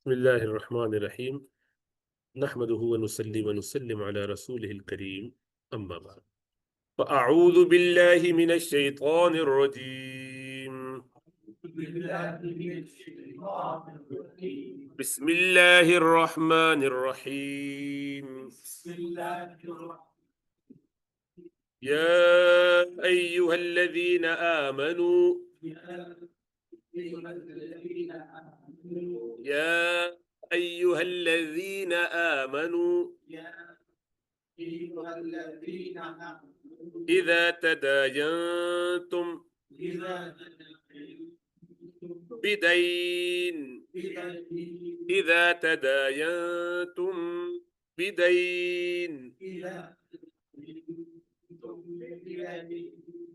بسم الله الرحمن الرحيم نحمده ونصلي ونسلم على رسوله الكريم أما بعد فأعوذ بالله من الشيطان الرجيم بسم الله الرحمن الرحيم يا أيها الذين آمنوا يا أيها الذين آمنوا إذا تداينتم بدين إذا تداينتم بدين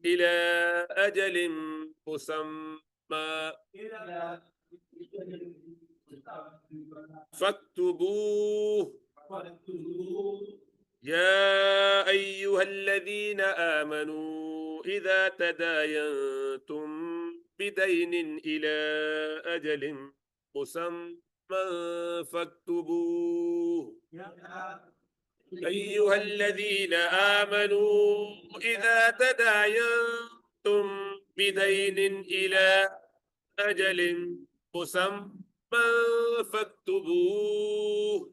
إلى أجل مسمى فاكتبوه يا أيها الذين آمنوا إذا تداينتم بدين إلى أجل مسمى فاكتبوه أيها الذين آمنوا إذا تداينتم بدين إلى أجل مسمى فاكتبوه.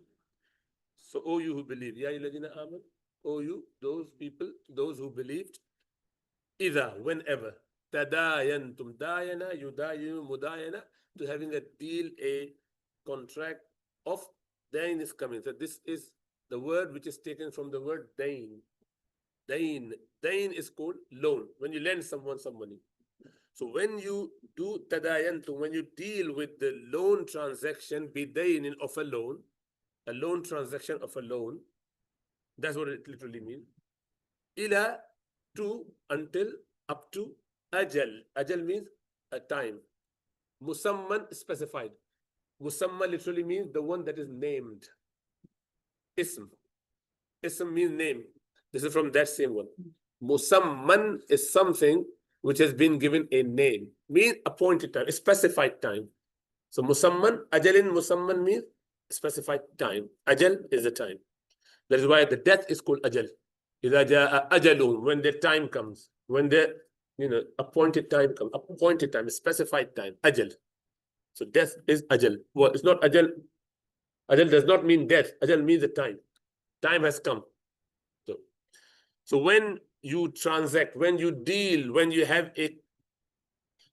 So, O you who believe, Ya ayyuhalladhina amanu, O you, those people, those who believed, إذا, whenever, tadayantum, dayana, yudayinu, mudayana, to having a deal, a contract of dain is coming. So this is the word which is taken from the word dain. Dain. Dain is called loan. When you lend someone some money. So when you do tadayantum, when you deal with the loan transaction, bidainin of a loan transaction of a loan, that's what it literally means. Ila, to, until, up to, ajal. Ajal means a time. Musamman, specified. Musamma literally means the one that is named. Ism. Ism means name. This is from that same one. Musamman is something which has been given a name, means appointed time, a specified time. So musamman, ajalin musamman means specified time. Ajal is the time. That is why the death is called ajal. إذا جاء أجلهم, when the time comes, when the appointed time comes, appointed time, specified time, ajal. So death is ajal. Well, it's not ajal. Ajal does not mean death. Ajal means the time. Time has come. So when you transact, when you deal, when you have a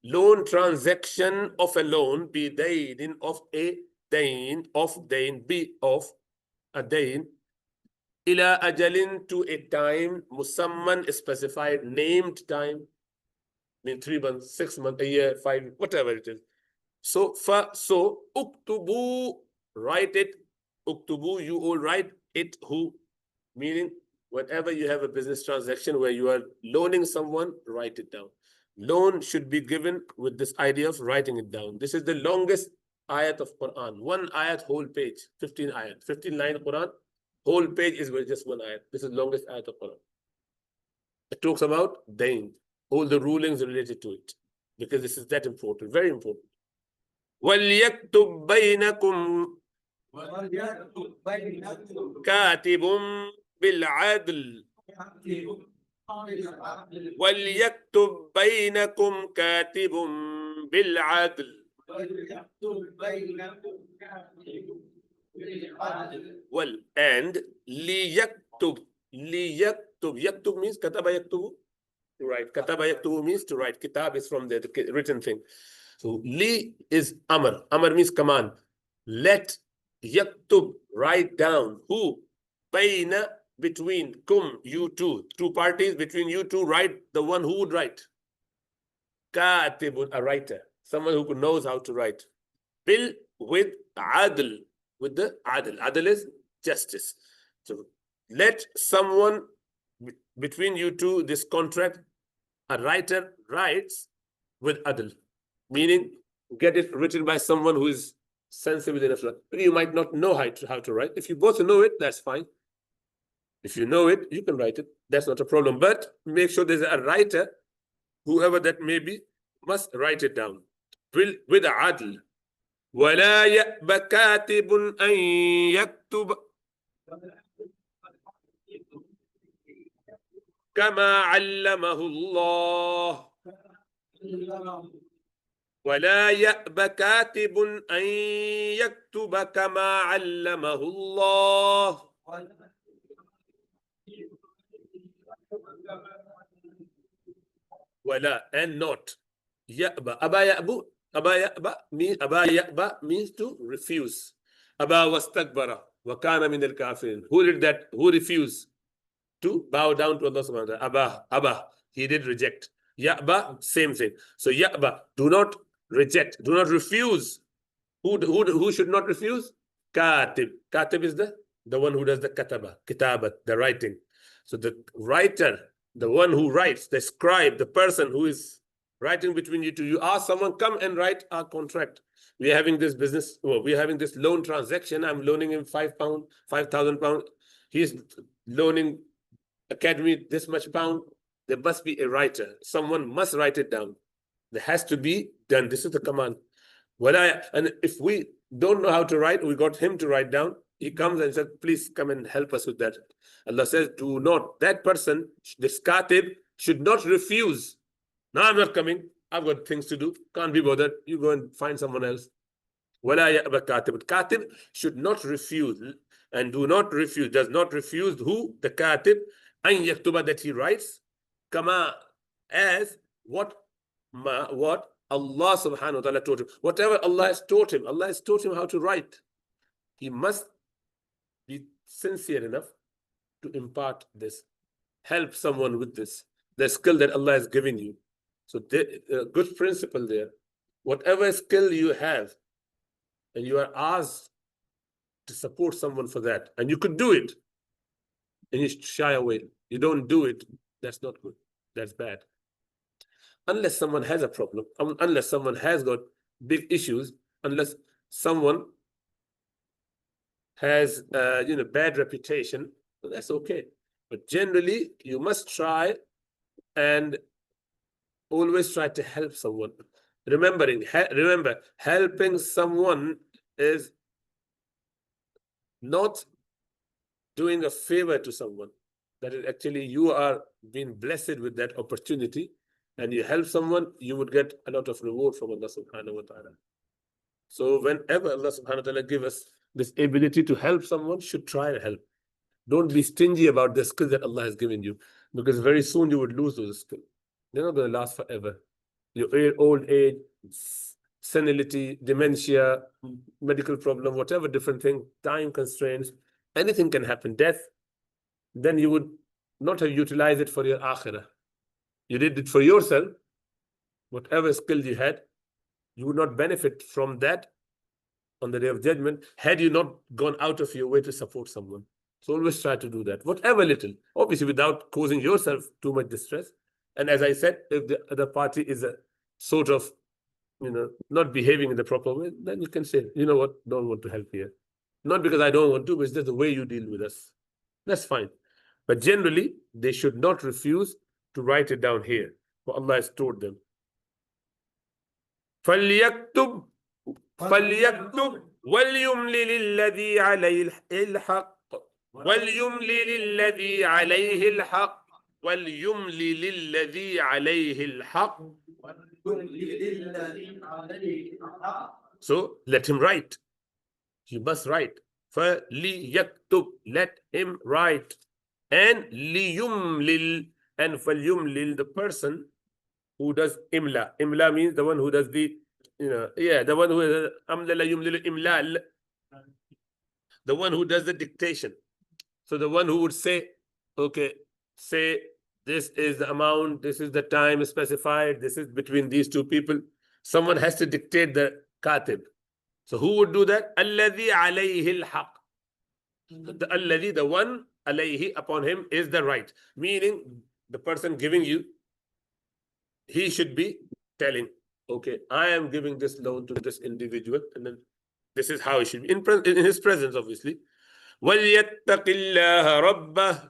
loan transaction of a loan, be dain of a dain, of dain, be of a dain, ila ajalin, to a time, musamman, specified, named time, mean 3 months, 6 months, a year, 5, whatever it is. So uktubu, write it. Uktubu, you all write it. Who? Meaning, whenever you have a business transaction where you are loaning someone, write it down. Loan should be given with this idea of writing it down. This is the longest ayat of Quran. One ayat, whole page, 15 ayat, 15 line Quran, whole page is with just one ayat. This is the longest ayat of Quran. It talks about dain, all the rulings related to it, because this is that important, very important. وَلْيَكْتُبْ بَيْنَكُمْ كَاتِبٌ بالعدل وليكتب بينكم كاتب بالعدل well and ليكتب يكتب means كتب يكتب to write. كتب يكتب means to write. Kitab is from the written thing. So li is amr. Amr means command. Let yaktub, write down. Who? Bayna, between, kum, you two parties, between you two, write the one who would write. Katibun, a writer, someone who knows how to write. Bil, with adl, with the adl. Adl is justice. So let someone between you two, this contract, a writer writes with adl, meaning get it written by someone who is sensible enough. You might not know how to write. If you both know it, that's fine. If you know it, you can write it. That's not a problem. But make sure there's a writer, whoever that may be, must write it down with adl. ولا يأبى كاتب أن يكتب كما علمه الله. ولا يأبى كاتب أن يكتب كما علمه الله. ولا and not. يأبى أبى يأبو أبى يأبى means أبى يأبى means to refuse. أبى واستكبر وكان من الكافرين. Who did that? Who refused to bow down to Allah subhanahu wa ta'ala? Abba, Abba, he did reject. Ya'ba, same thing. So Ya'ba, do not reject, do not refuse. Who should not refuse? Katib. Katib is the one who does the kataba, kitabat, the writing. So the writer, the one who writes, the scribe, the person who is writing between you two, you ask someone, come and write our contract. We're having this business, we're having this loan transaction. I'm loaning him £5, 5,000 pounds. He's loaning academy this much pound. There must be a writer. Someone must write it down. There has to be done. This is the command. And if we don't know how to write, we got him to write down. He comes and says, please come and help us with that. Allah says, do not, that person, this katib, should not refuse. No, I'm not coming. I've got things to do. Can't be bothered. You go and find someone else. وَلَا يَأْبَ كَاتِبٌ. Katib should not refuse, and do not refuse, does not refuse who? The katib, أَن يَكْتُبَ, that he writes, kama, as what Allah subhanahu wa ta'ala taught him. Whatever Allah has taught him, Allah has taught him how to write. He must be sincere enough to impart this, help someone with this, the skill that Allah has given you. So good principle there. Whatever skill you have, and you are asked to support someone for that, and you could do it, and you shy away, you don't do it, that's not good, that's bad. Unless someone has a problem, unless someone has got big issues, unless someone has bad reputation, well, that's okay. But generally, you must try and always try to help someone. Remember, helping someone is not doing a favor to someone. That is actually, you are being blessed with that opportunity, and you help someone, you would get a lot of reward from Allah subhanahu wa ta'ala. So whenever Allah subhanahu wa ta'ala give us this ability to help someone, should try to help. Don't be stingy about the skills that Allah has given you, because very soon you would lose those skills. They're not going to last forever. Your old age, senility, dementia, medical problem, whatever different thing, time constraints, anything can happen, death, then you would not have utilized it for your akhirah. You did it for yourself. Whatever skill you had, you would not benefit from that on the day of judgment had you not gone out of your way to support someone. So always try to do that, whatever little, obviously without causing yourself too much distress. And as I said, if the other party is a sort of, not behaving in the proper way, then you can say, you know what, don't want to help here. Not because I don't want to, but it's just the way you deal with us. That's fine. But generally, they should not refuse to write it down here. What Allah has told them. فَلْيَكْتُبْ وَلْيُمْلِلِ الَّذِي عَلَيْهِ الْحَقِّ وَلْيُمْلِلِ الَّذِي عَلَيْهِ الْحَقِّ وَلْيُمْلِلِ الَّذِي عَلَيْهِ الْحَقِّ. So let him write. He must write. فَلْيَكْتُبْ, let him write. And لِيُمْلِلْ, and فَلْيُمْلِلْ, the person who does imla. Imla means the one who does the, the one who is amlala yumlilu imlal, the one who does the dictation. So the one who would say, okay, say this is the amount, this is the time specified, this is between these two people. Someone has to dictate the katib. So who would do that? Alladhi alayhi al-haq. The alladhi, the one, alayhi, upon him is the right. Meaning the person giving you, he should be telling, okay, I am giving this loan to this individual, and then this is how it should be in his presence, obviously. وَلْيَتَّقِ اللَّهَ رَبَّهُ,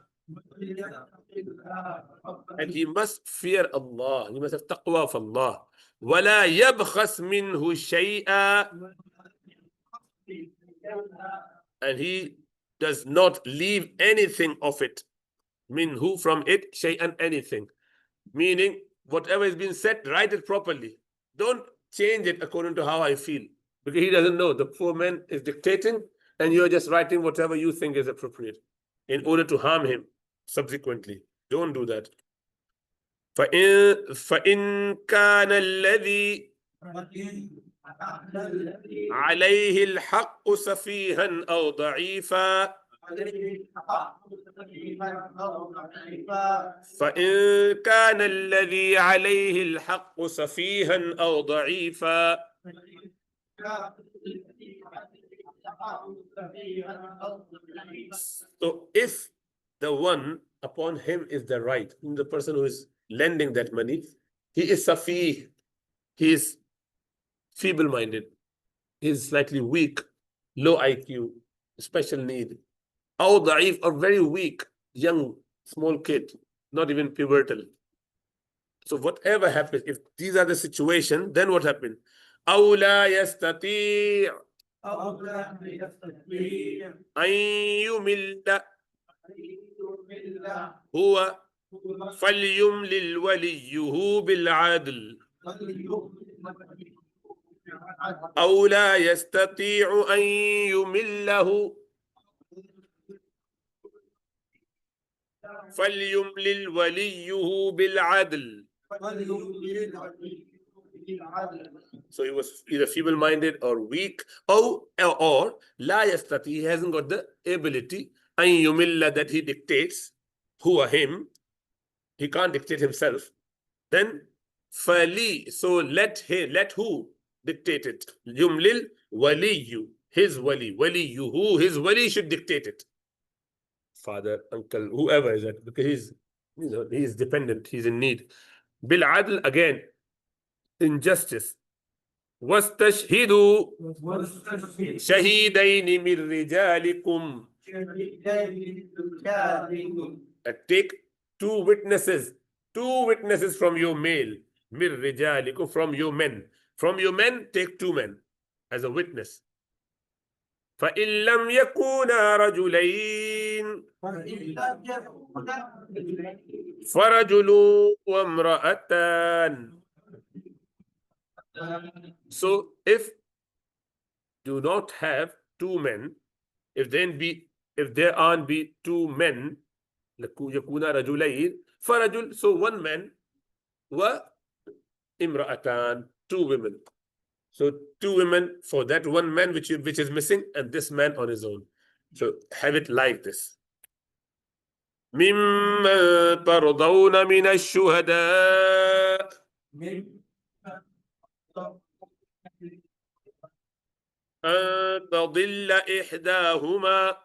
and he must fear Allah. He must have taqwa of Allah. وَلَا يَبْخَسْ مِنْهُ شَيْئًا, And he does not leave anything of it. Minhu, from it, shay'an, anything. Meaning, whatever is being said, write it properly. Don't change it according to how I feel. Because he doesn't know. The poor man is dictating, and you're just writing whatever you think is appropriate in order to harm him subsequently. Don't do that. فإن كان الذي عليه الحق سفيها أو ضعيفا فإن كان الذي عليه الحق سفيها أو ضعيفا. So if the one upon him is the right, the person who is lending that money, he is safih, he is feeble-minded, he is slightly weak, low IQ, special need, or da'if, or very weak, young, small kid, not even pubertal. So whatever happens, if these are the situation, then what happened? أو لا يستطيع أن يمل هو فليملل وليه بالعدل أو لا يستطيع أن يمله فليملل وليه بالعدل. So he was either feeble-minded or weak, or لا يستطيع, he hasn't got the ability, أن يمل, that he dictates, who him, he can't dictate himself. Then فلي, so let who dictate it? يملل ولي, his wali, وليه, his wali should dictate it. Father, uncle, whoever is that, because he's, he's dependent, he's in need. بالعدل, again, injustice. واستشهدوا شهيدين من رجالكم. Take two witnesses from your male. من رجالكم, from your men. From your men, take two men as a witness. فإن لم يكونا رجلين فرجل وامرأتان. So if do not have two men, if there aren't be two men, يكون رجلين فرجل, so one man, وامرأتان, two women. So two women for that one man which is missing, and this man on his own. So have it like this. ممن ترضون من الشهداء أن تضل إحداهما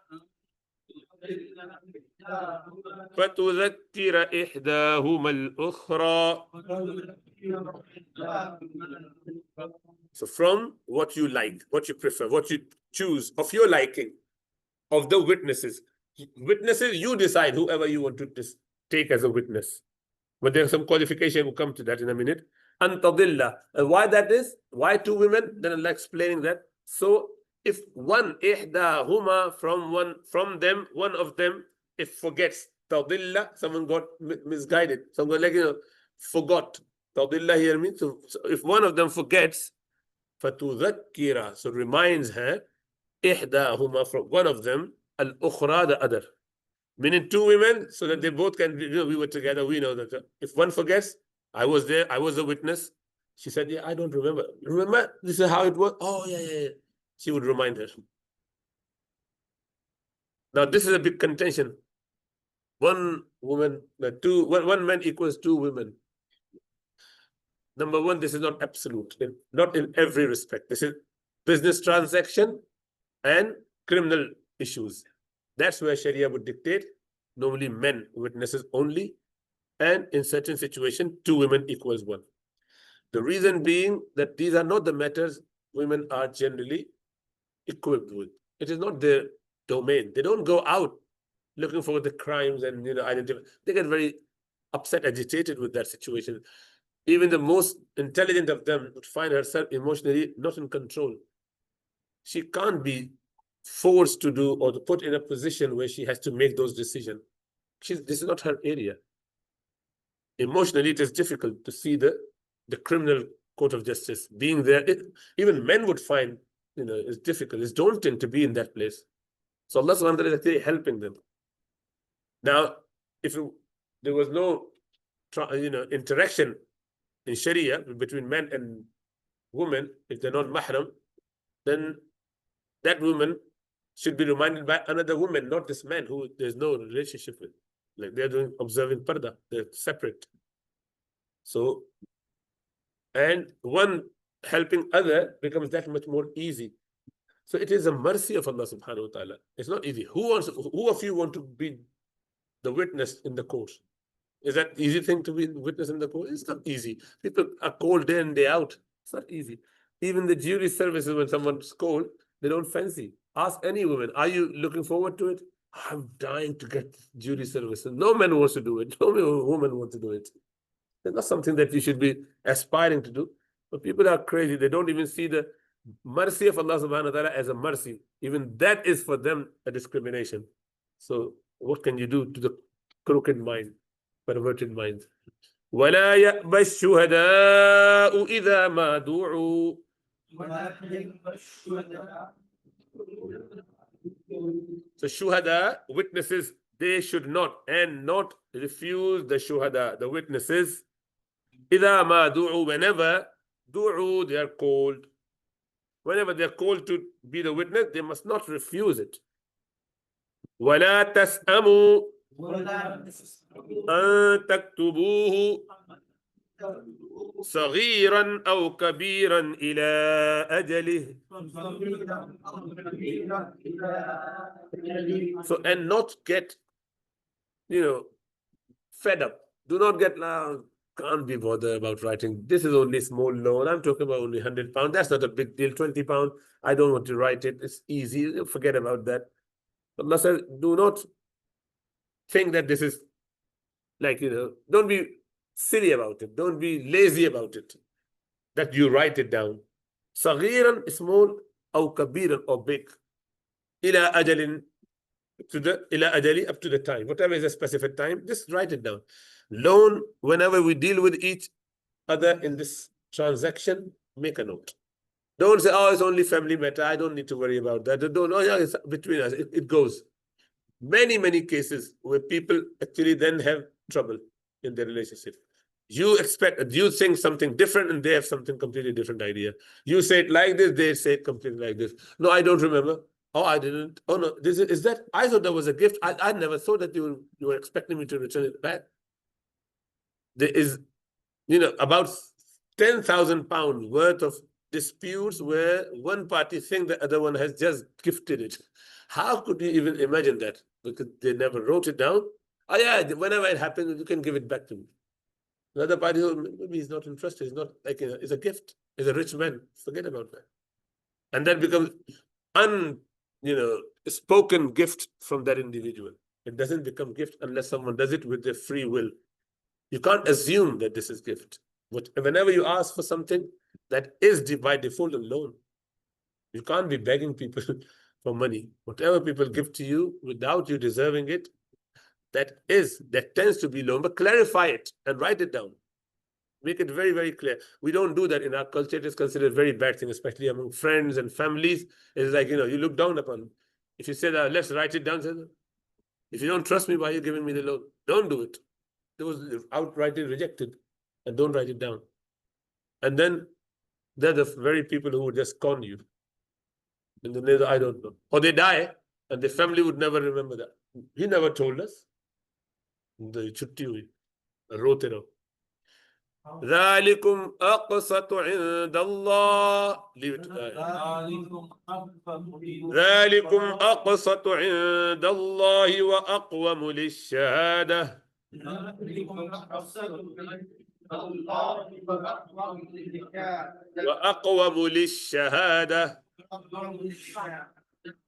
فتذكر إحداهما الأخرى. So from what you like, what you prefer, what you choose of your liking, of the witnesses. Witnesses, you decide whoever you want to take as a witness. But there's some qualification, we'll come to that in a minute. Antadilla. And why that is? Why two women? Then I'll explain that. So if one ihdahuma, from them, one of them, if forgets, tadilla, someone got misguided, someone forgot. Tadilla here means, so if one of them forgets, fatudhakkira, so reminds her, ihdahuma, from one of them, al-ukhra, the other. Meaning two women, so that they both can, we were together, we know that. If one forgets, I was there, I was a witness. She said, yeah, I don't remember. Remember, this is how it was. Oh, yeah. She would remind her. Now, this is a big contention. One woman, one man equals two women. Number one, this is not absolute, not in every respect. This is business transaction and criminal issues. That's where Sharia would dictate, normally men, witnesses only, and in certain situations, two women equals one. The reason being that these are not the matters women are generally equipped with. It is not their domain. They don't go out looking for the crimes and identify. They get very upset, agitated with that situation. Even the most intelligent of them would find herself emotionally not in control. she can't be forced to do or to put in a position where she has to make those decisions. This is not her area. Emotionally, it is difficult to see the criminal court of justice being there. Even men would find, it's difficult. It's daunting to be in that place. So Allah subhanahu wa ta'ala is actually helping them. Now, if there was no, interaction in Sharia between men and women, if they're not mahram, then that woman should be reminded by another woman, not this man who there's no relationship with. Like they're doing observing parda, they're separate. So, and one helping other becomes that much more easy. So it is a mercy of Allah subhanahu wa ta'ala. It's not easy. Who of you want to be the witness in the court? Is that easy thing to be witness in the court? It's not easy. People are called day in, day out. It's not easy. Even the jury services, when someone's called, they don't fancy. Ask any woman, are you looking forward to it? I'm dying to get jury services. No man wants to do it. No woman wants to do it. It's not something that you should be aspiring to do. But people are crazy. They don't even see the mercy of Allah subhanahu wa ta'ala as a mercy. Even that is for them a discrimination. So what can you do to the crooked mind, perverted minds? وَلَا يَأْبَ الشُّهَدَاءُ إِذَا مَا دُعُوا. So shuhada, witnesses, they should not refuse the shuhada, the witnesses. إِذَا مَا دُعُوا, whenever du'u, they are called. Whenever they are called to be the witness, they must not refuse it. وَلَا تَسْأَمُوا أَن تَكْتُبُوهُ صغيرا أو كبيرا إلى أجله. So, and not get, fed up. Do not get, can't be bothered about writing. This is only a small loan. I'm talking about only £100. That's not a big deal. £20. I don't want to write it. It's easy. Forget about that. Allah says, do not think that this is like, don't be silly about it. Don't be lazy about it. That you write it down. Saghiran, small, or kabiran, or big. Ila ajalin, ila ajali, up to the time. Whatever is a specific time, just write it down. Loan, whenever we deal with each other in this transaction, make a note. Don't say, oh, it's only family matter. I don't need to worry about that. Don't, oh, yeah, it's between us. It goes. Many, many cases where people actually then have trouble in their relationship. You think something different and they have something completely different idea. You say it like this, they say it completely like this. No, I don't remember. Oh, I didn't. Oh, no, is that? I thought that was a gift. I never thought that you were expecting me to return it back. There is, about £10,000 worth of disputes where one party thinks the other one has just gifted it. How could you even imagine that? Because they never wrote it down. Oh, yeah, whenever it happens, you can give it back to me. The other party, maybe he's not interested. He's not like it's a gift. He's a rich man. Forget about that. And that becomes spoken gift from that individual. It doesn't become gift unless someone does it with their free will. You can't assume that this is gift. But whenever you ask for something, that is by default a loan. You can't be begging people for money. Whatever people give to you without you deserving it, that tends to be loan, but clarify it and write it down. Make it very, very clear. We don't do that in our culture. It is considered a very bad thing, especially among friends and families. It's like, you look down upon. If you say that, let's write it down. If you don't trust me, why are you giving me the loan? Don't do it. It was outrightly rejected. And don't write it down. And then they're the very people who would just con you. And then I don't know. Or they die, and the family would never remember that. He never told us. The chutti hui. Wrote it out. ذَلِكُمْ أَقْسَطُ عِنْدَ اللَّهِ. Leave it. ذَلِكُمْ أَقْسَطُ عِنْدَ اللَّهِ وَأَقْوَمُ لِلشَّهَادَةِ. وَأَقْوَمُ لِلشَّهَادَةِ.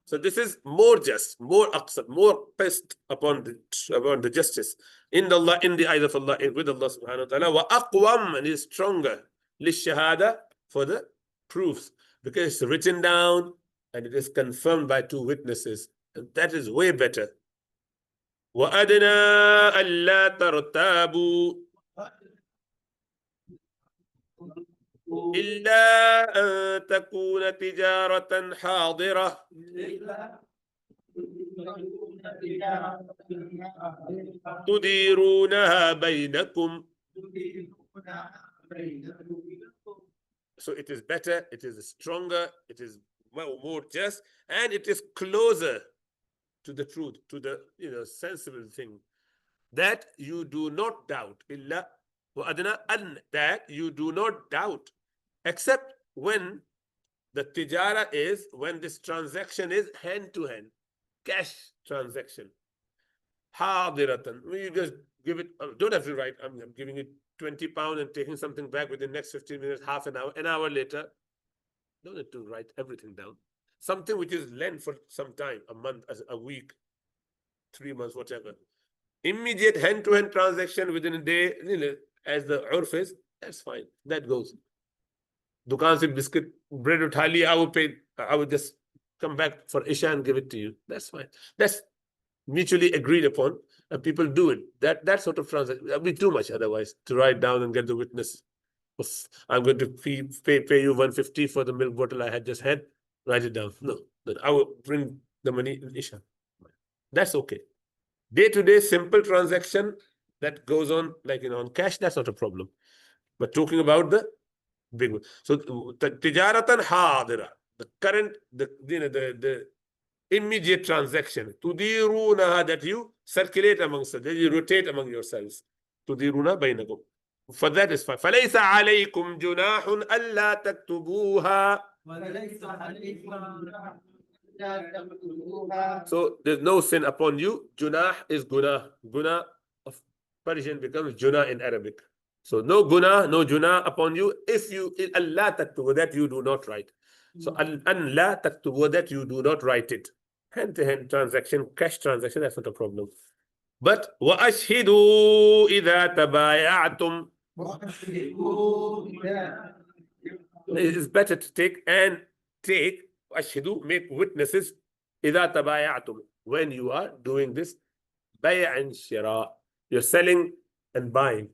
So this is more just, more aqsat, more based upon the justice. In Allah, in the eyes of Allah, with Allah subhanahu wa ta'ala. Wa aqwam, and is stronger. Lishahada, for the proofs. Because it's written down, and it is confirmed by 2 witnesses. And that is way better. وَأَدْنَا أَلَّا تَرْتَابُوا إِلَّا أَن تَكُونَ تِجَارَةً حَاضِرَةً تُدِيرُونَهَا بَيْنَكُمْ. So it is better, it is stronger, it is more just, and it is closer to the truth, to the sensible thing, that you do not doubt. Illa wa adna an, that you do not doubt, except when the tijara is, when this transaction is hand to hand, cash transaction. Hadiratan, you just give it, don't have to write, I'm giving it £20 and taking something back within the next 15 minutes, half an hour later. Don't have to write everything down. Something which is lent for some time, a month, a week, 3 months, whatever. Immediate hand-to-hand transaction within a day, as the urf is, that's fine. That goes. Dukaan se biscuit, bread utha liya, I would just come back for Isha and give it to you. That's fine. That's mutually agreed upon, and people do it. That sort of transaction would be too much otherwise, to write down and get the witness. I'm going to pay you 150 for the milk bottle I had just had. Write it down. No, I will bring the money in Isha. That's okay. Day-to-day simple transaction that goes on, like on cash, that's not a problem. But talking about the big one. So tijaratan hadira, the current, the immediate transaction. Tudiruna, that you circulate amongst them, that you rotate among yourselves. Tudiruna bainakum. For that is fine. فَلَيْسَ عَلَيْكُمْ جُنَاحٌ أَلَّا تَكْتُبُوهَا. So there's no sin upon you. Junah is gunah. Gunah of Persian becomes junah in Arabic. So no gunah, no junah upon you if you Allah taktubu, that you do not write. So an la taktubu, that you do not write it. Hand-to-hand transaction, cash transaction, that's not a problem. But وَأَشْهِدُوا إِذَا تَبَايَعْتُمْ. It is better to take أشهدوا, make witnesses إِذَا تَبَايَعْتُمْ, when you are doing this بَيْعًا شِرَاء, you're selling and buying.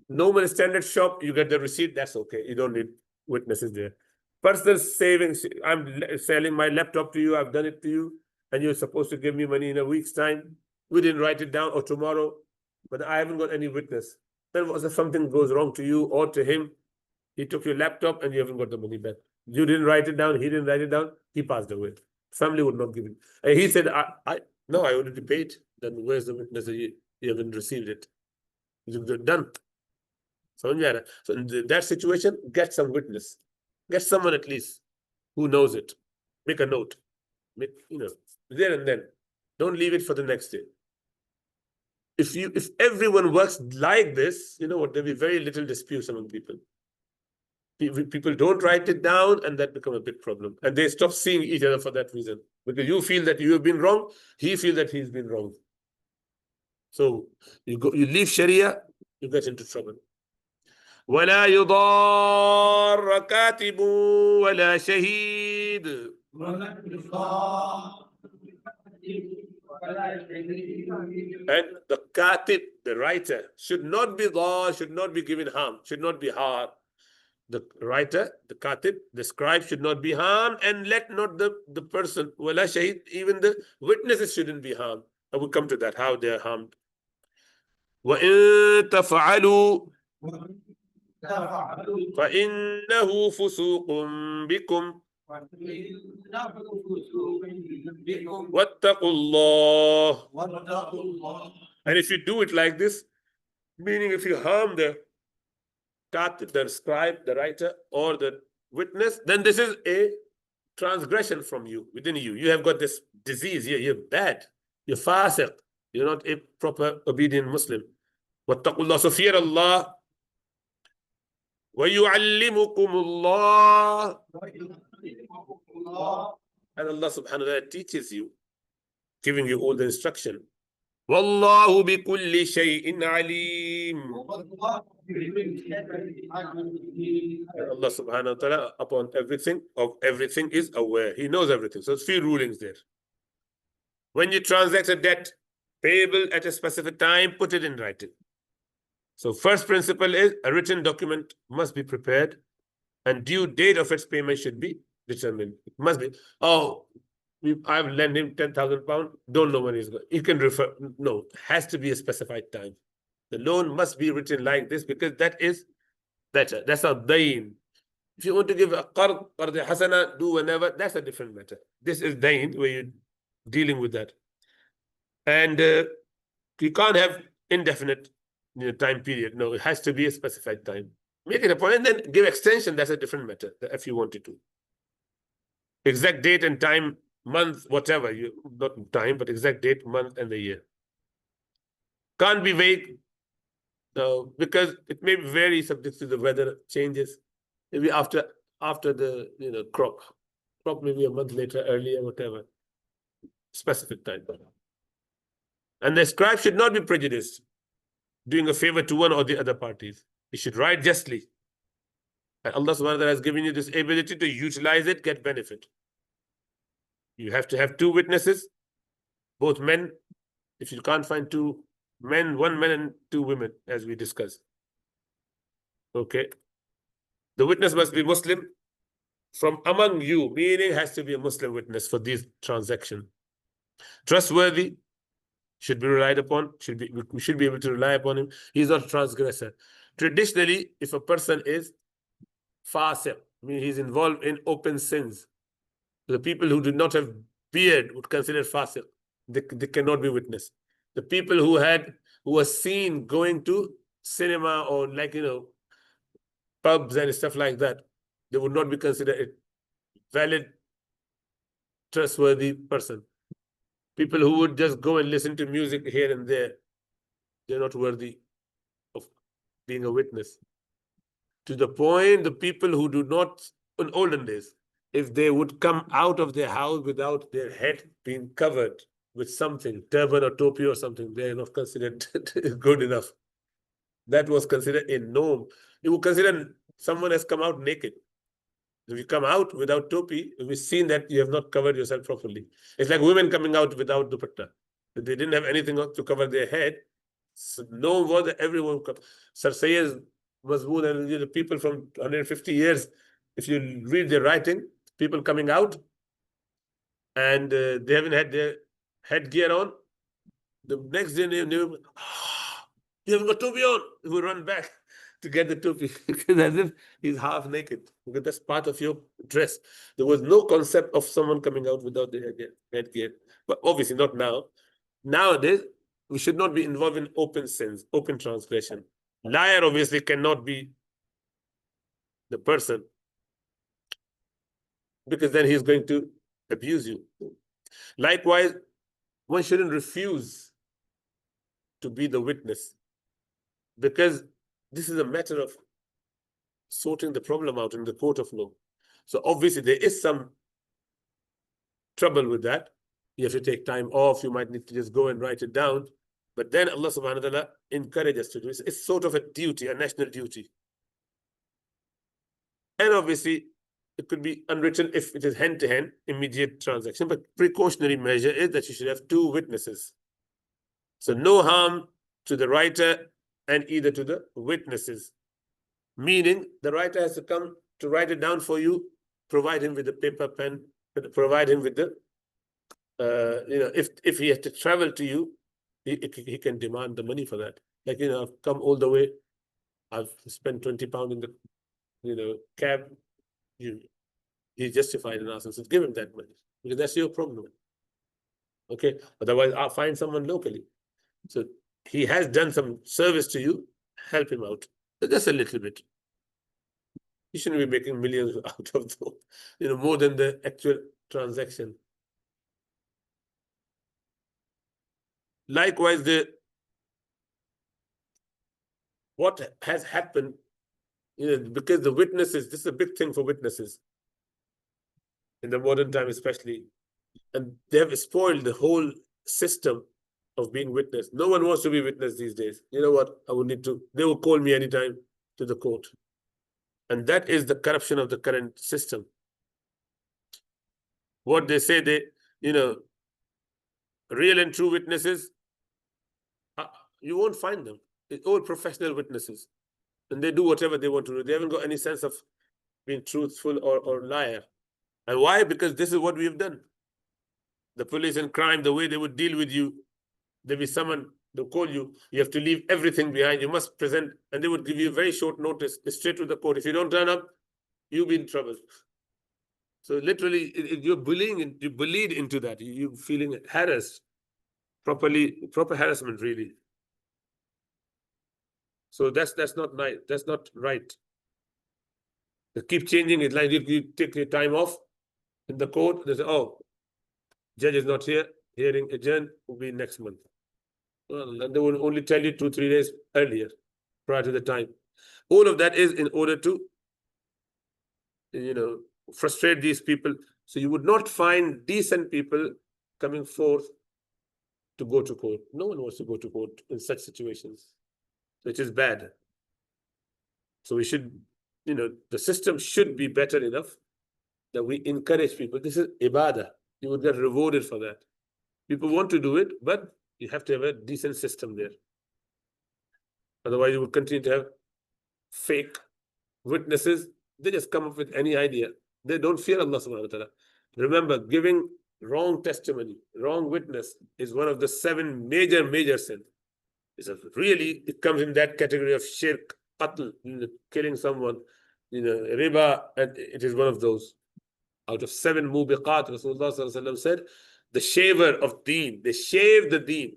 Normal standard shop, you get the receipt, that's okay. You don't need witnesses there. Personal savings, I'm selling my laptop to you, I've done it to you, and you're supposed to give me money in a week's time. We didn't write it down, or tomorrow, but I haven't got any witness. Then what if something goes wrong to you or to him? He took your laptop and you haven't got the money back. You didn't write it down, he didn't write it down, he passed away. Family would not give it. And he said, no, I already paid. Then where's the witness that you haven't received it? You're done. So in that situation, get some witness. Get someone at least who knows it. Make a note. There and then. Don't leave it for the next day. If everyone works like this, you know what, there'll be very little disputes among people. People don't write it down, and that becomes a big problem. And they stop seeing each other for that reason. Because you feel that you have been wrong, he feels that he's been wrong. So you leave Sharia, you get into trouble. وَلَا يُضَارَّ كَاتِبٌ وَلَا شَهِيدٌ. And the katib, the writer, should not be dar, should not be given harm, should not be hard. The writer, the katib, the scribe should not be harmed, and let not the person, wala shahid, even the witnesses shouldn't be harmed. I will come to that, how they are harmed. وَإِن تَفْعَلُوا فَإِنَّهُ فُسُوقٌ بِكُمْ وَاتَّقُوا اللَّهَ. And if you do it like this, meaning if you harm the katib, the scribe, the writer, or the witness, then this is a transgression from you, within you. You have got this disease here, you're bad, you're fasiq, you're not a proper obedient Muslim. وَاتَّقُوا اللَّهَ, so fear Allah. وَيُعَلِّمُكُمُ اللَّهُ, and Allah subhanahu wa ta'ala teaches you, giving you all the instruction. Wallahu bi kulli shay'in alim. Allah subhanahu wa ta'ala upon everything, of everything is aware. He knows everything. So, few rulings there. When you transact a debt payable at a specific time, put it in writing. So, first principle is a written document must be prepared and due date of its payment should be determined. It must be, oh, I've lent him £10,000, don't know when he's going. You can refer, no, has to be a specified time. The loan must be written like this because that is better. That's a dain. If you want to give a qard hasana, do whenever, that's a different matter. This is dain, where you're dealing with that. And you can't have indefinite time period. No, it has to be a specified time. Make it a point and then give extension. That's a different matter if you wanted to. Exact date and time, month, whatever. Not time, but exact date, month, and the year. Can't be vague. No, because it may vary subject to the weather changes. Maybe after the crop maybe a month later, earlier, whatever. Specific time. And the scribe should not be prejudiced, doing a favor to one or the other parties. He should write justly. And Allah subhanahu wa ta'ala has given you this ability to utilize it, get benefit. You have to have two witnesses, both men. If you can't find two men, one man and two women, as we discussed. Okay. The witness must be Muslim from among you, meaning has to be a Muslim witness for these transactions. Trustworthy, should be relied upon, we should be able to rely upon him. He's not a transgressor. Traditionally, if a person is fasiq, I mean he's involved in open sins, the people who do not have beard would consider fasiq. They cannot be witness. The people who were seen going to cinema or pubs and stuff like that, they would not be considered a valid, trustworthy person. People who would just go and listen to music here and there, they're not worthy of being a witness. To the point, the people who do not, in olden days, if they would come out of their house without their head being covered with something, turban or topi or something, they're not considered good enough. That was considered a norm. You would consider someone has come out naked. If you come out without topi, we've seen that you have not covered yourself properly. It's like women coming out without dupatta. If they didn't have anything to cover their head, so no wonder everyone comes. Sir Sayyid Mazmoon and the people from 150 years, if you read their writing, people coming out and they haven't had their headgear on, the next day they you haven't got topi on. They will run back to get the topi as if he's half naked, because that's part of your dress. There was no concept of someone coming out without the headgear, but obviously not now. Nowadays, we should not be involved in open sins, open transgression. Liar obviously cannot be the person, because then he's going to abuse you. Likewise, one shouldn't refuse to be the witness, because this is a matter of sorting the problem out in the court of law. So obviously there is some trouble with that. You have to take time off. You might need to just go and write it down. But then Allah subhanahu wa ta'ala encourages us to do it. It's sort of a duty, a national duty. And obviously it could be unwritten if it is hand-to-hand, immediate transaction. But precautionary measure is that you should have two witnesses. So no harm to the writer and either to the witnesses. Meaning the writer has to come to write it down for you, provide him with the paper, pen, provide him with the, if he has to travel to you, he can demand the money for that. Like, I've come all the way, I've spent £20 in the, cab. He's justified in asking, so give him that money, because that's your problem. Okay, otherwise I'll find someone locally. So he has done some service to you, help him out. Just a little bit. You shouldn't be making millions out of more than the actual transaction. Likewise, what has happened, because the witnesses, this is a big thing for witnesses in the modern time especially, and they have spoiled the whole system of being witness. No one wants to be witness these days. You know what? I would need to, they will call me anytime to the court. And that is the corruption of the current system. What they say, real and true witnesses, you won't find them. It's all professional witnesses. And they do whatever they want to do. They haven't got any sense of being truthful or liar. And why? Because this is what we've done. The police and crime, the way they would deal with you, there'll be someone, they'll call you, you have to leave everything behind, you must present, and they would give you very short notice, straight to the court. If you don't turn up, you'll be in trouble. So literally, you're bullying, you bullied into that. You're feeling harassed, proper harassment, really. So that's not nice. That's not right. They keep changing it. Like you take your time off in the court, they say, oh, judge is not here, hearing adjourned, will be next month. Well, and they will only tell you 2-3 days earlier, prior to the time. All of that is in order to, frustrate these people. So you would not find decent people coming forth to go to court. No one wants to go to court in such situations, which is bad. So we should, the system should be better enough that we encourage people. This is ibadah. You would get rewarded for that. People want to do it, but you have to have a decent system there. Otherwise, you will continue to have fake witnesses. They just come up with any idea. They don't fear Allah subhanahu wa ta'ala. Remember, giving wrong testimony, wrong witness is one of the 7 major sins. It comes in that category of shirk, qatl, killing someone, riba, and it is one of those. Out of 7 mubiqat, Rasulullah sallallahu alaihi wasallam said, the shaver of deen, they shave the deen,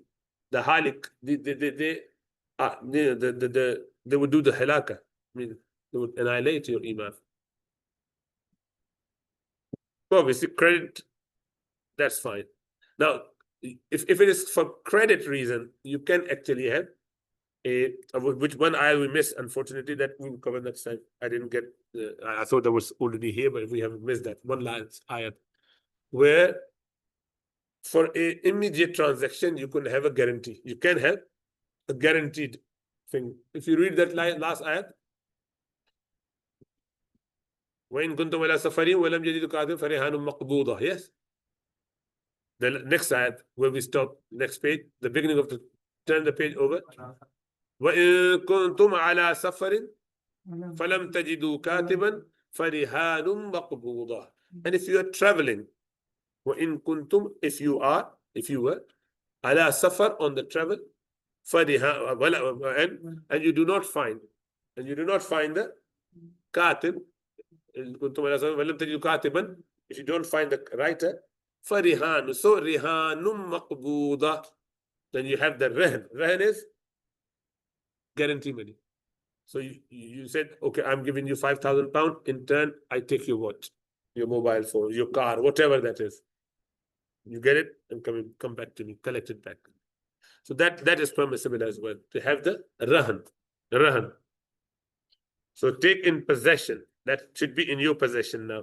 the halik, they would do the halaka. They would annihilate your iman. Obviously, credit, that's fine. Now, if it is for credit reason, you can actually have which one I will miss, unfortunately, that we'll cover next time. I didn't get, I thought that was already here, but we haven't missed that. One last ayat, where for an immediate transaction, you can have a guarantee. You can have a guaranteed thing. If you read that last ayat, وَإِن كُنْتُمْ عَلَى سَفَرٍ وَلَمْ يَجِدُوا كَاتِبًا فَرِهَانٌ مَقْبُوضَةٌ. Yes? The next ayat, where we stop, next page, the beginning of turn the page over. وَإِن كُنْتُمْ عَلَى سَفَرٍ فَلَمْ تَجِدُوا كَاتِبًا فَرِهَانٌ مَقْبُوضَةٌ. And if you are traveling, وَإِن كُنْتُمْ, if you were, عَلَى سَفَرٍ, on the travel, and you do not find the katib, if you don't find the writer, فَرِهَانُ, so rihanum maqbooda, then you have the rehan. Rehan is guarantee money. So you said, okay, I'm giving you £5,000. In turn, I take your watch, your mobile phone, your car, whatever that is. You get it and come back to me, collect it back. So that is permissible as well, to have the rahan. So take in possession. That should be in your possession now.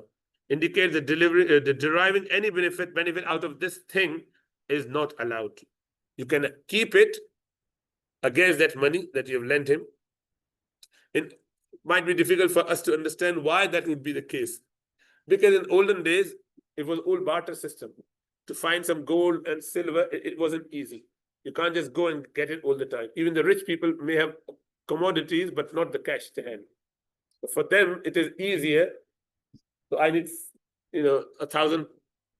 Indicate the deriving any benefit out of this thing is not allowed. You can keep it against that money that you have lent him. It might be difficult for us to understand why that would be the case. Because in olden days, it was all barter system. To find some gold and silver, it wasn't easy. You can't just go and get it all the time. Even the rich people may have commodities, but not the cash to hand. For them, it is easier. So I need, 1,000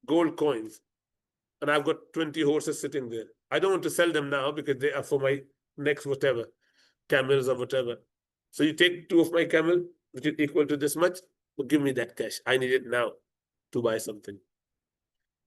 gold coins, and I've got 20 horses sitting there. I don't want to sell them now because they are for my next whatever, camels or whatever. So you take 2 of my camel, which is equal to this much, but give me that cash. I need it now to buy something.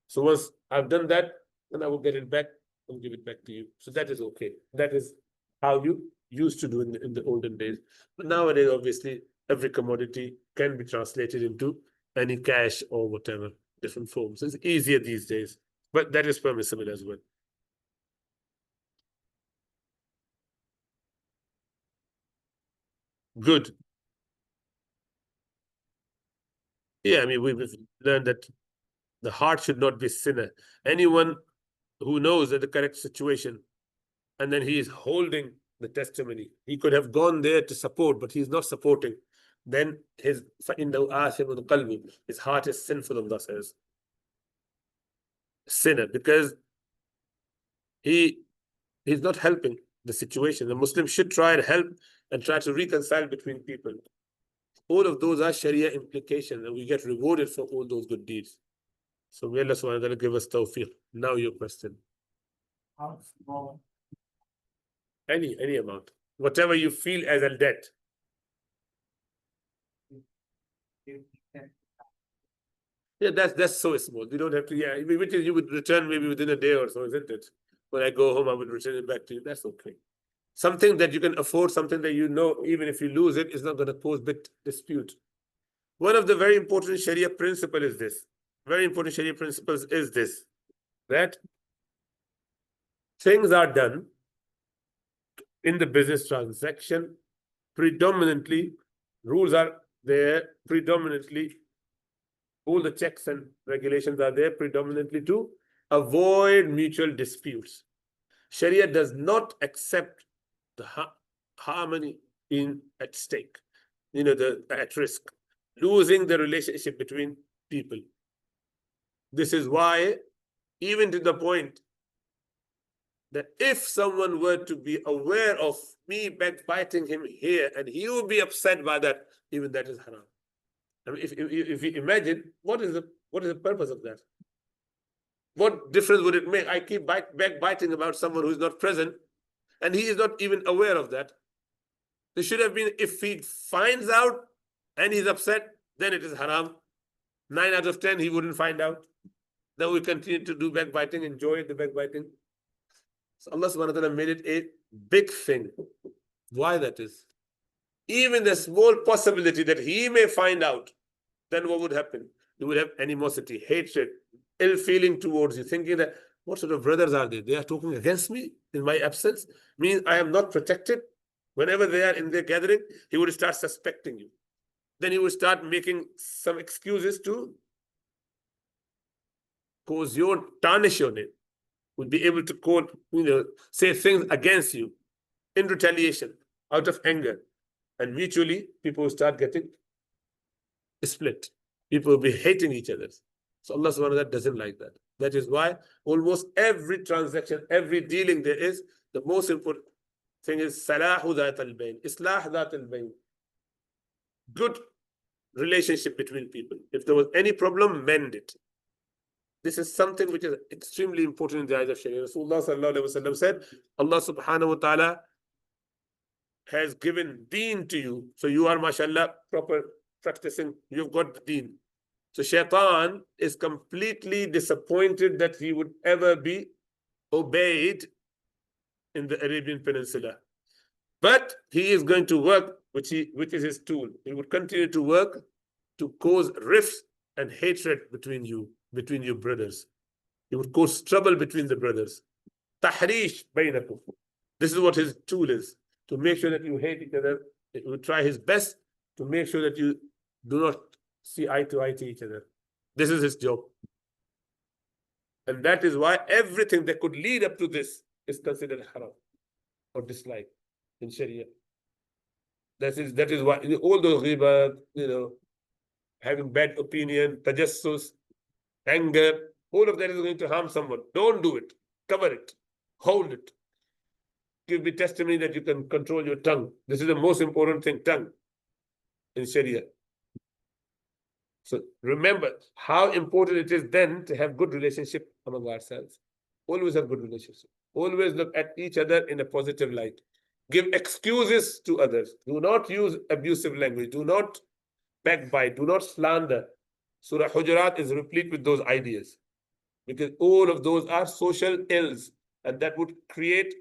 So once I've done that, then I will get it back and give it back to you. So that is okay. That is how you used to do in the olden days. But nowadays, obviously, every commodity can be translated into any cash or whatever, different forms. It's easier these days, but that is permissible as well. Good. Yeah, I mean, we've learned that the heart should not be sinner. Anyone who knows the correct situation, and then he is holding the testimony. He could have gone there to support, but he's not supporting. Then his heart is sinful, Allah says. Sinner, because he's not helping the situation. The Muslim should try and help and try to reconcile between people. All of those are Sharia implications, and we get rewarded for all those good deeds. So may Allah subhanahu wa ta'ala give us tawfiq. Now your question. How small? Any amount. Whatever you feel as a debt. Yeah, that's so small. You don't have to, yeah, which is you would return maybe within a day or so, isn't it? When I go home, I would return it back to you. That's okay. Something that you can afford, something that you know, even if you lose it, is not going to cause big dispute. One of the very important Sharia principles is this. Very important Sharia principles is this, that things are done in the business transaction predominantly, rules are there predominantly, all the checks and regulations are there predominantly to avoid mutual disputes. Sharia does not accept the harmony at stake, at risk, losing the relationship between people. This is why, even to the point that if someone were to be aware of me backbiting him here and he would be upset by that, even that is haram. I mean, if you imagine, what is the purpose of that? What difference would it make? I keep backbiting about someone who is not present, and he is not even aware of that. There should have been, if he finds out and he's upset, then it is haram. 9 out of 10, he wouldn't find out. Then we continue to do backbiting, enjoy the backbiting. So Allah subhanahu wa ta'ala made it a big thing. Why that is? Even the small possibility that he may find out, then what would happen? You would have animosity, hatred, ill feeling towards you, thinking that, what sort of brothers are they? They are talking against me in my absence, means I am not protected. Whenever they are in their gathering, he would start suspecting you. Then he would start making some excuses to cause your, tarnish your name. Would be able to quote, say things against you in retaliation, out of anger. And mutually, people will start getting split. People will be hating each other. So Allah subhanahu wa ta'ala doesn't like that. That is why almost every transaction, every dealing there is, the most important thing is salahu dhat al-bayn, islah dhat al-bayn. Good relationship between people. If there was any problem, mend it. This is something which is extremely important in the eyes of Sharia. Rasulullah sallallahu alaihi wasallam said, Allah subhanahu wa ta'ala has given deen to you. So you are, mashallah, proper practicing. You've got the deen. So shaitan is completely disappointed that he would ever be obeyed in the Arabian Peninsula. But he is going to work, which is his tool. He would continue to work to cause rifts and hatred between your brothers. He would cause trouble between the brothers. Tahrish bainakum. This is what his tool is, to make sure that you hate each other. He will try his best to make sure that you do not see eye to each other. This is his job. And that is why everything that could lead up to this is considered haram or dislike in Sharia. That is why all those ghiba, having bad opinion, tajassus, anger, all of that is going to harm someone. Don't do it. Cover it. Hold it. Give me testimony that you can control your tongue. This is the most important thing, tongue, in Sharia. So remember how important it is then to have good relationship among ourselves. Always have good relationship. Always look at each other in a positive light. Give excuses to others. Do not use abusive language. Do not backbite. Do not slander. Surah Hujurat is replete with those ideas, because all of those are social ills, and that would create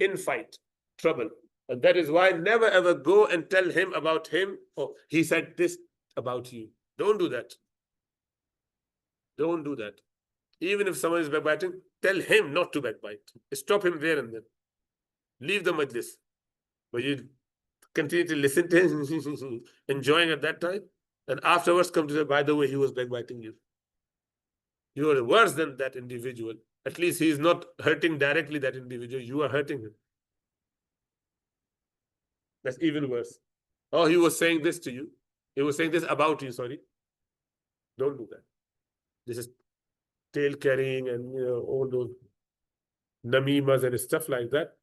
infight, trouble. And that is why never ever go and tell him about him, or he said this about you. Don't do that. Don't do that. Even if someone is backbiting, tell him not to backbite. Stop him there and then. Leave the majlis. But you continue to listen to him, enjoying at that time, and afterwards come to say, by the way, he was backbiting you. You are worse than that individual. At least he is not hurting directly that individual. You are hurting him. That's even worse. Oh, he was saying this to you. He was saying this about you, sorry. Don't do that. This is tail carrying and all those namimas and stuff like that.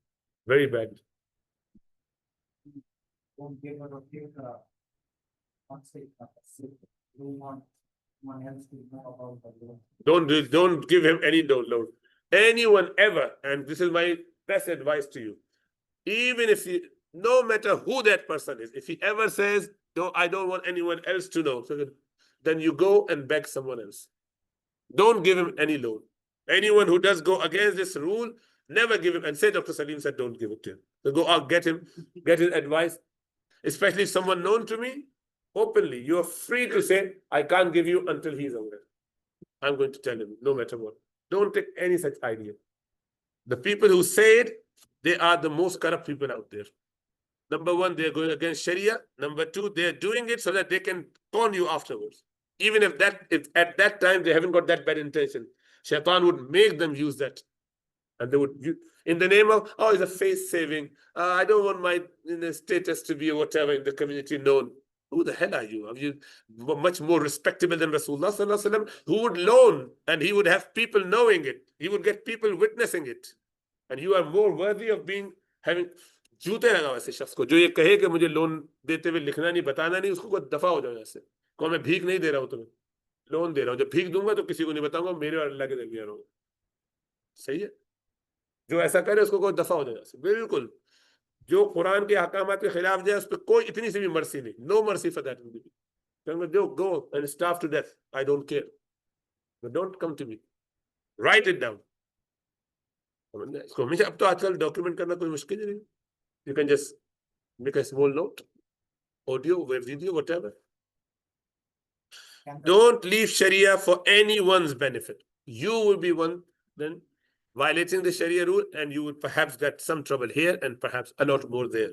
Very bad. Don't give her or give her don't want someone else to know about the law. Don't give him any load. Anyone ever, and this is my best advice to you, even if you, no matter who that person is, if he ever says, no, I don't want anyone else to know, so then you go and beg someone else. Don't give him any loan. Anyone who does go against this rule, never give him, and say Dr. Salim said, don't give it to him. So go out, get him, get his advice, especially someone known to me, openly. You are free to say, I can't give you until he's aware. I'm going to tell him, no matter what. Don't take any such idea. The people who say it, they are the most corrupt people out there. Number one, they're going against Sharia. Number two, they're doing it so that they can con you afterwards. Even if at that time they haven't got that bad intention. Shaitan would make them use that. And they would, in the name of, oh, it's a face saving. I don't want my status to be whatever in the community known. Who the hell are you? Are you much more respectable than Rasulullah sallallahu alaihi wasallam, who would loan and he would have people knowing it. He would get people witnessing it. And you are more worthy of having जूते लगाओ ऐसे शख्स को जो ये कहे कि मुझे लोन देते हुए लिखना नहीं बताना नहीं उसको दफा हो जाओ ऐसे को मैं भीख नहीं दे रहा हूं तुम्हें लोन दे रहा हूं जब भीख दूंगा तो किसी को नहीं बताऊंगा मेरे और अल्लाह के दरमियान होगा सही है जो ऐसा करे उसको कोई दफा हो जाए ऐसे बिल्कुल जो कुरान के अहकामात के खिलाफ जाए उस पर कोई इतनी सी भी मर्सी नहीं नो मर्सी फॉर दैट जो go and starve to death I don't care but don't come to me write it down इसको हमेशा अब तो आजकल डॉक्यूमेंट करना कोई मुश्किल नहीं You can just make a small note, audio, video, whatever. Don't leave Sharia for anyone's benefit. You will be one then violating the Sharia rule and you will perhaps get some trouble here and perhaps a lot more there.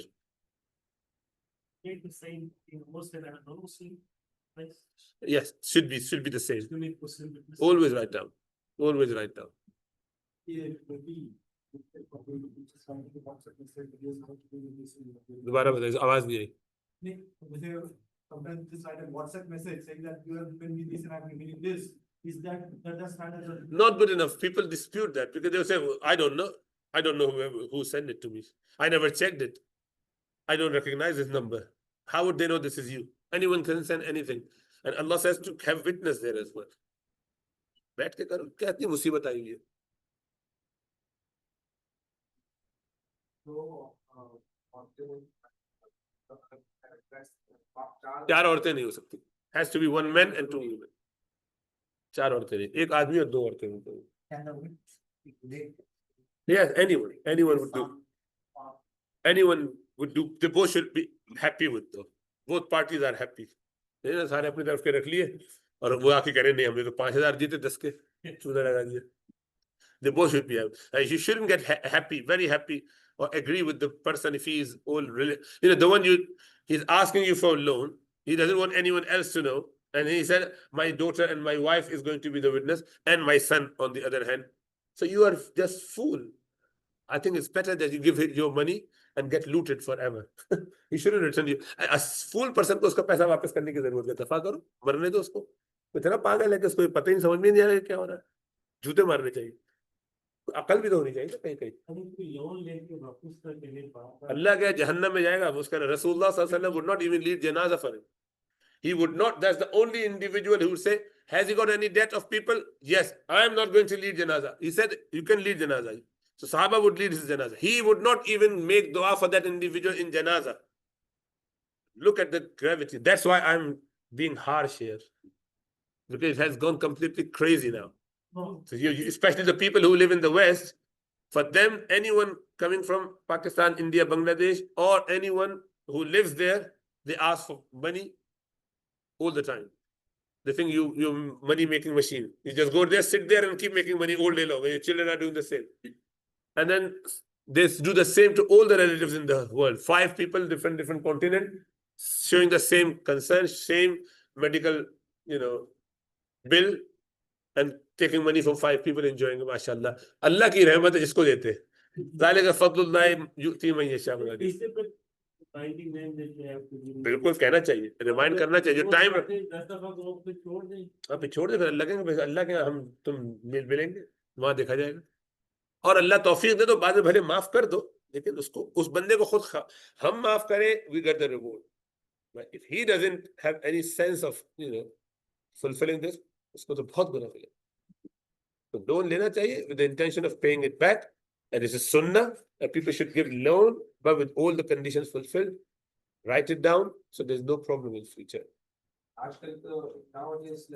It's the same in Muslim and non-Muslim place. Yes, should be the same. Always write down. Always write down. दोबारा बताइए आवाज नहीं आई WhatsApp message saying that you have given me this and I'm giving you this. Is that standard? Not good enough. People dispute that because they'll say, well, I don't know who sent it to me. I never checked it. I don't recognize this number. How would they know this is you? Anyone can send anything. And Allah says to have witness there as well. बैठ के करो क्या इतनी मुसीबत आई है चार औरतें नहीं हो सकती has to be one man and two women चार औरतें नहीं एक आदमी और दो औरतें yes anyone would do they both should be happy with though both parties are happy सारे अपनी तरफ के रख लिए और वो आके कह रहे नहीं हमने तो 5,000 जीते 10 के चूना लगा दिया they both should be happy. You shouldn't get happy very happy or agree with the person if he is all really, the one he's asking you for a loan, he doesn't want anyone else to know, and he said my daughter and my wife is going to be the witness and my son on the other hand, so you are just fool. I think it's better that you give him your money and get looted forever. He shouldn't return you. A fool person को उसका पैसा वापस करने की जरूरत है दफा करो मरने दो उसको इतना पागल है कि उसको पता ही समझ में नहीं आ रहा क्या हो रहा है जूते मारने चाहिए अकल भी तो होनी चाहिए कहीं कहीं अल्लाह क्या जहन्नम में जाएगा उसका रसूलुल्लाह सल्लल्लाहु अलैहि वसल्लम would not even lead janaza for him. He would not. That's the only individual who would say, has he got any debt of people? Yes, I am not going to lead janaza. He said, you can lead janaza. So Sahaba would lead his janaza. He would not even make dua for that individual in janaza. Look at the gravity. That's why I'm being harsh here. Because it has gone completely crazy now. So especially the people who live in the West, for them, anyone coming from Pakistan, India, Bangladesh, or anyone who lives there, they ask for money all the time. They think you're money-making machine. You just go there, sit there, and keep making money all day long. And your children are doing the same. And then they do the same to all the relatives in the world. 5 people, different continent, showing the same concern, same medical, bill. and taking money from 5 people, enjoying it, mashallah. Allah ki rahmat hai jisko dete. Zalika fadlullahi yu'ti man yasha. बिल्कुल कहना चाहिए, remind करना चाहिए, जो time आप छोड़ दे, फिर अल्लाह के अल्लाह के हम तुम मिलेंगे, वहां देखा जाएगा। और अल्लाह तौफीक दे तो बाद में भले माफ कर दो, लेकिन उसको उस बंदे को खुद हम माफ करें, we get the reward. But if he doesn't have any sense of fulfilling this, उसको तो बहुत बुरा मिलेगा। तो लोन लेना चाहिए with the intention of paying it back, and this is sunnah that people should give loan but with all the conditions fulfilled. Write it down so there's no problem in future. Nowadays,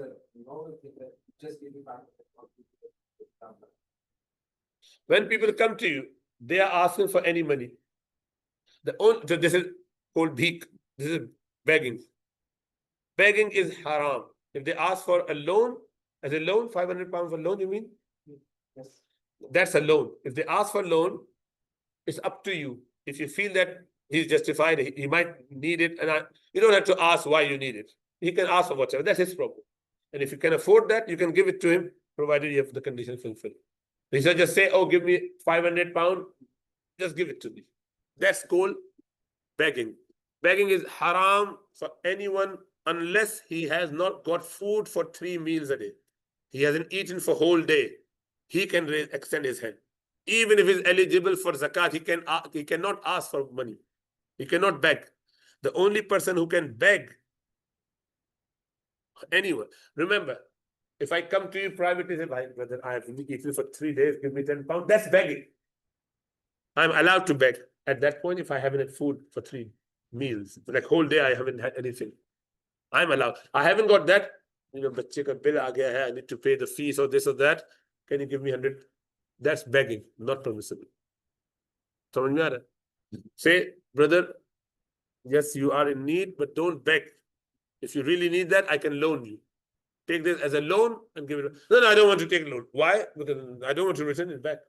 just give it back. When people come to you, they are asking for any money. So this is called bheek. This is begging. Begging is haram. If they ask for a loan, as a loan, 500 pounds for loan, you mean? Yes. That's a loan. If they ask for loan, it's up to you. If you feel that he's justified, he might need it, and you don't have to ask why you need it. He can ask for whatever. That's his problem. And if you can afford that, you can give it to him, provided you have the condition fulfilled. He should just say, oh, give me 500 pounds, just give it to me. That's called begging. Begging is haram for anyone unless he has not got food for 3 meals a day. He hasn't eaten for whole day. He can extend his hand. Even if he's eligible for zakat, he cannot ask for money. He cannot beg. The only person who can beg, anyone. Remember, if I come to you privately and say, brother, I have eaten for 3 days, give me 10 pounds, that's begging. I'm allowed to beg at that point if I haven't had food for 3 meals. Like whole day I haven't had anything. I'm allowed. I haven't got that. Bachche ka bill aa gaya hai, I need to pay the fees or this or that. Can you give me 100? That's begging, not permissible. Samajh mein aa raha hai? Say, brother, yes, you are in need, but don't beg. If you really need that, I can loan you. Take this as a loan and give it. No, I don't want to take a loan. Why? Because I don't want to return it back.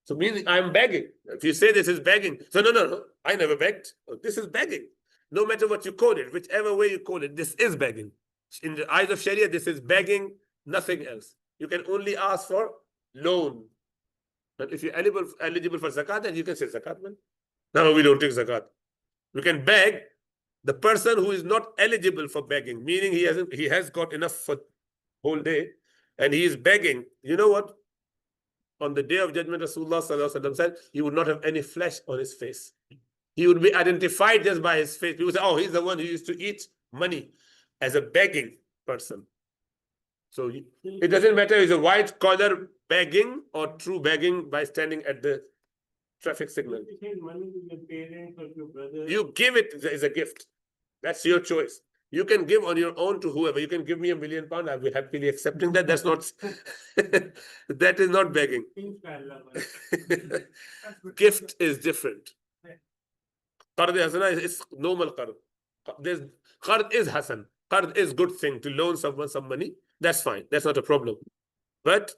So meaning I'm begging. If you say this is begging, so no, I never begged. This is begging. No matter what you call it, whichever way you call it, this is begging. In the eyes of Sharia, this is begging, nothing else. You can only ask for loan. But if you're eligible for zakat, then you can say zakat, man. No, we don't take zakat. We can beg the person who is not eligible for begging, meaning he has got enough for whole day, and he is begging. You know what? On the day of judgment, Rasulullah sallallahu alaihi wasallam said he would not have any flesh on his face. He would be identified just by his face. People say, oh, he's the one who used to eat money, as a begging person. So it doesn't matter if it's a white collar begging or true begging by standing at the traffic signal. You give it as a gift. That's your choice. You can give on your own to whoever. You can give me £1 million. I'll be happily accepting that. That's not, that is not begging. Gift is different. Qard hasana is normal qard. Qard is hasan. Qard is good thing to loan someone some money. That's fine. That's not a problem. But